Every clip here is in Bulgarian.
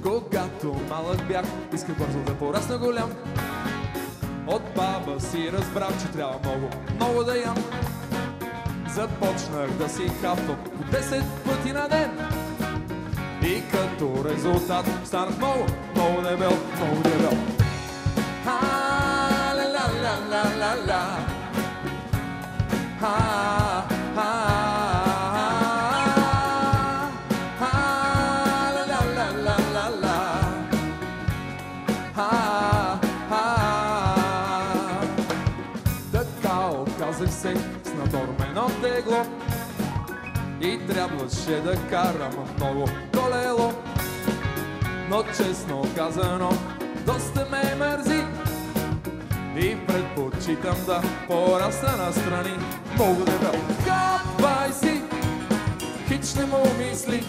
Когато малък бях, исках бързо да порасна голям. От баба си разбрах, че трябва много, много да ям. Започнах да си хапвам по 10 пъти на ден. И като резултат станах много, много дебел, много дебел. Ла-ла-ла-ла-ла-ла. Така оказах се с надормено тегло и трябваше да карам много колело. Но честно казано, доста ме мързи и предпочитам да порасна настрани. Много дебел. Копай си, хич не му мисли,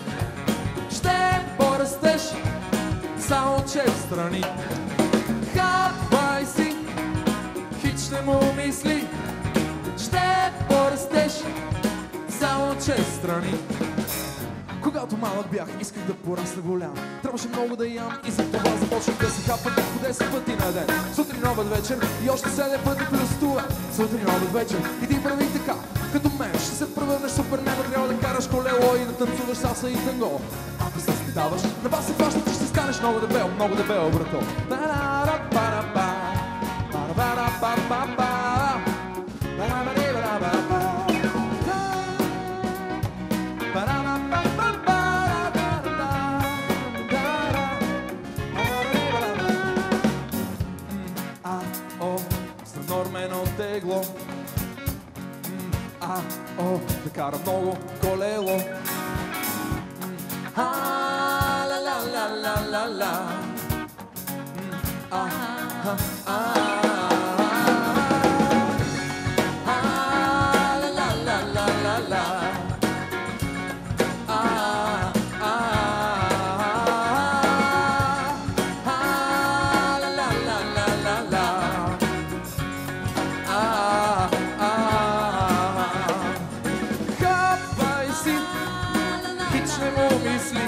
ще порастеш, само че встрани. Копай си, хич не му мисли, ще порастеш, само че встрани. Когато малък бях, исках да порасна голям. Трябваше много да ям и за това започнах да се хапвам по 10 пъти на ден. Сутрин, обед, вечер и още 7 пъти плюс това. Сутрин, обед, вечер и ти прави така. Като мен ще се превърнеш супермена. Трябва да караш колело и да танцуваш салса и танго. Ако се спитаваш, на бас се фащат и ще станеш много дебел, брато. Нормено тегло, да кара много колело. Ла-ла-ла-ла-ла-ла. Хич не му мисли,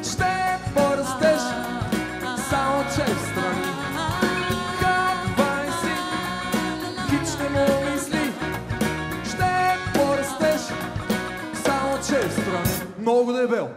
ще порастеш, само че встрани. Хапвай си, хич не му мисли, ще порастеш, само че встрани. Много дебел.